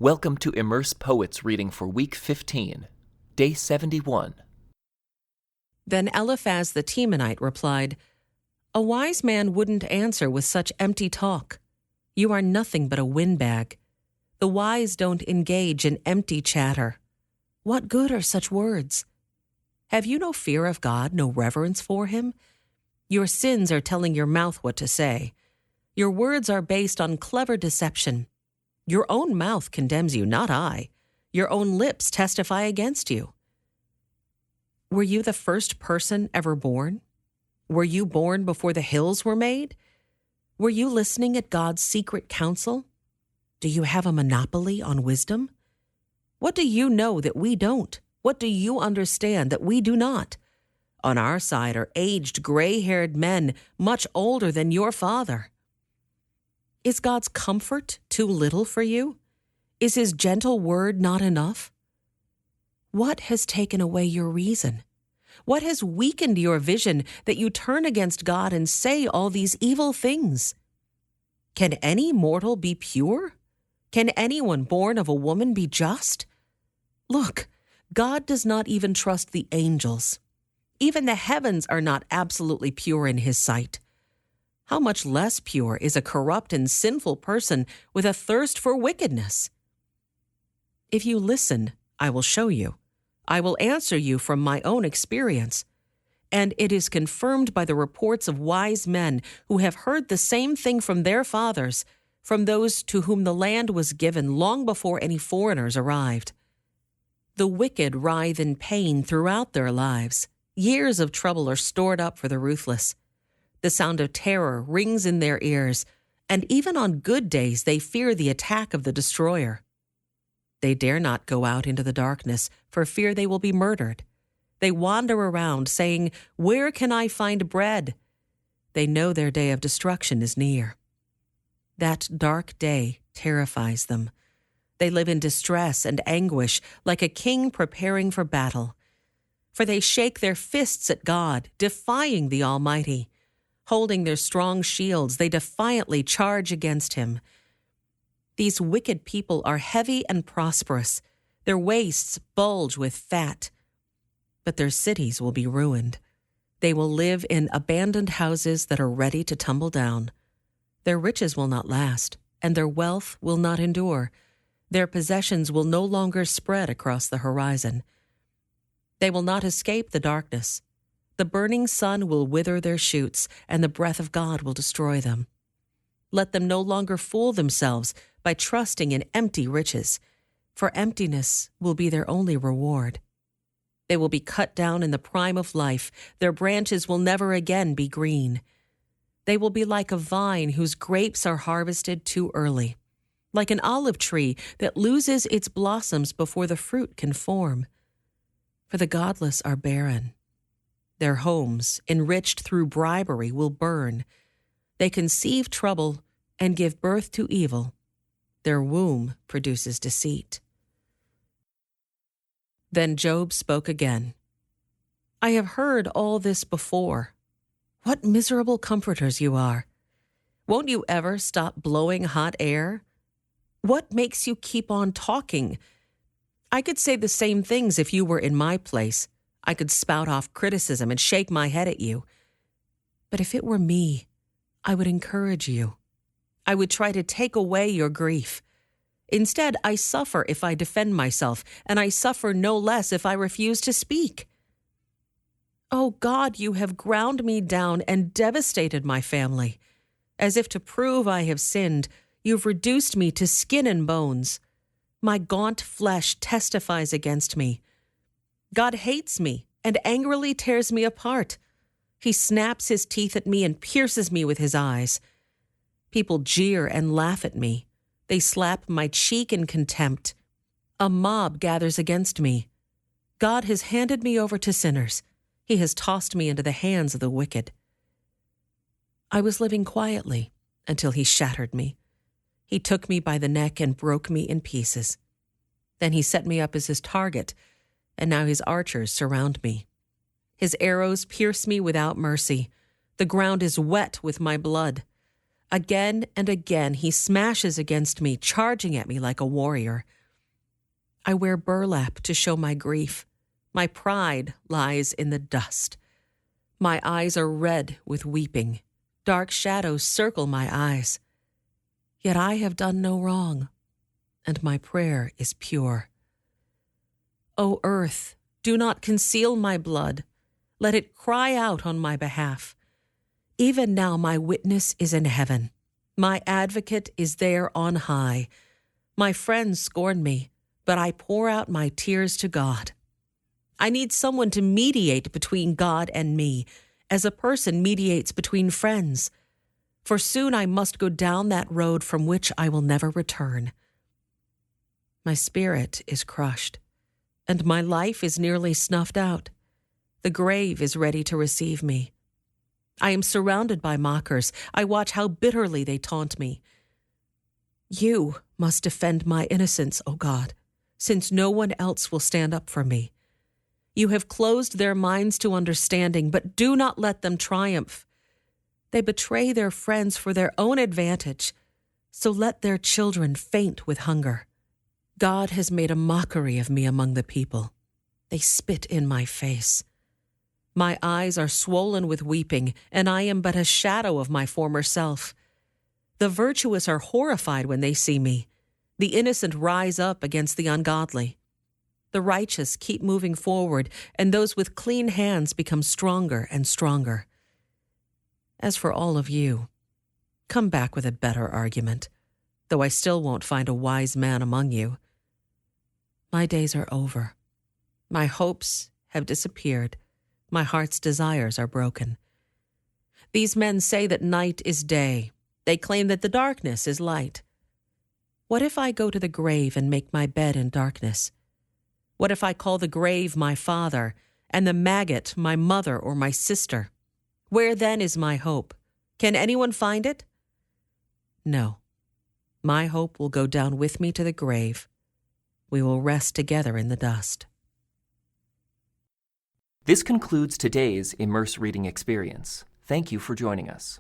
Welcome to Immerse Poets reading for week 15, day 71. Then Eliphaz the Temanite replied, "A wise man wouldn't answer with such empty talk. You are nothing but a windbag. The wise don't engage in empty chatter. What good are such words? Have you no fear of God, no reverence for him? Your sins are telling your mouth what to say. Your words are based on clever deception. Your own mouth condemns you, not I. Your own lips testify against you. Were you the first person ever born? Were you born before the hills were made? Were you listening at God's secret counsel? Do you have a monopoly on wisdom? What do you know that we don't? What do you understand that we do not? On our side are aged, gray-haired men, much older than your father. Is God's comfort too little for you? Is his gentle word not enough? What has taken away your reason? What has weakened your vision that you turn against God and say all these evil things? Can any mortal be pure? Can anyone born of a woman be just? Look, God does not even trust the angels. Even the heavens are not absolutely pure in his sight. How much less pure is a corrupt and sinful person with a thirst for wickedness? If you listen, I will show you. I will answer you from my own experience. And it is confirmed by the reports of wise men who have heard the same thing from their fathers, from those to whom the land was given long before any foreigners arrived. The wicked writhe in pain throughout their lives. Years of trouble are stored up for the ruthless. The sound of terror rings in their ears, and even on good days they fear the attack of the destroyer. They dare not go out into the darkness for fear they will be murdered. They wander around saying, "Where can I find bread?" They know their day of destruction is near. That dark day terrifies them. They live in distress and anguish like a king preparing for battle. For they shake their fists at God, defying the Almighty. Holding their strong shields, they defiantly charge against him. These wicked people are heavy and prosperous. Their waists bulge with fat. But their cities will be ruined. They will live in abandoned houses that are ready to tumble down. Their riches will not last, and their wealth will not endure. Their possessions will no longer spread across the horizon. They will not escape the darkness. The burning sun will wither their shoots, and the breath of God will destroy them. Let them no longer fool themselves by trusting in empty riches, for emptiness will be their only reward. They will be cut down in the prime of life. Their branches will never again be green. They will be like a vine whose grapes are harvested too early, like an olive tree that loses its blossoms before the fruit can form. For the godless are barren. Their homes, enriched through bribery, will burn. They conceive trouble and give birth to evil. Their womb produces deceit. Then Job spoke again. I have heard all this before. What miserable comforters you are. Won't you ever stop blowing hot air? What makes you keep on talking? I could say the same things if you were in my place. I could spout off criticism and shake my head at you. But if it were me, I would encourage you. I would try to take away your grief. Instead, I suffer if I defend myself, and I suffer no less if I refuse to speak. Oh God, you have ground me down and devastated my family. As if to prove I have sinned, you've reduced me to skin and bones. My gaunt flesh testifies against me. God hates me and angrily tears me apart. He snaps his teeth at me and pierces me with his eyes. People jeer and laugh at me. They slap my cheek in contempt. A mob gathers against me. God has handed me over to sinners. He has tossed me into the hands of the wicked. I was living quietly until he shattered me. He took me by the neck and broke me in pieces. Then he set me up as his target, and now his archers surround me. His arrows pierce me without mercy. The ground is wet with my blood. Again and again he smashes against me, charging at me like a warrior. I wear burlap to show my grief. My pride lies in the dust. My eyes are red with weeping. Dark shadows circle my eyes. Yet I have done no wrong, and my prayer is pure. O earth, do not conceal my blood. Let it cry out on my behalf. Even now my witness is in heaven. My advocate is there on high. My friends scorn me, but I pour out my tears to God. I need someone to mediate between God and me, as a person mediates between friends. For soon I must go down that road from which I will never return. My spirit is crushed, and my life is nearly snuffed out. The grave is ready to receive me. I am surrounded by mockers. I watch how bitterly they taunt me. You must defend my innocence, O God, since no one else will stand up for me. You have closed their minds to understanding, but do not let them triumph. They betray their friends for their own advantage, so let their children faint with hunger. God has made a mockery of me among the people. They spit in my face. My eyes are swollen with weeping, and I am but a shadow of my former self. The virtuous are horrified when they see me. The innocent rise up against the ungodly. The righteous keep moving forward, and those with clean hands become stronger and stronger. As for all of you, come back with a better argument, though I still won't find a wise man among you. My days are over. My hopes have disappeared. My heart's desires are broken. These men say that night is day. They claim that the darkness is light. What if I go to the grave and make my bed in darkness? What if I call the grave my father, and the maggot my mother or my sister? Where then is my hope? Can anyone find it? No. My hope will go down with me to the grave. We will rest together in the dust. This concludes today's Immerse reading experience. Thank you for joining us.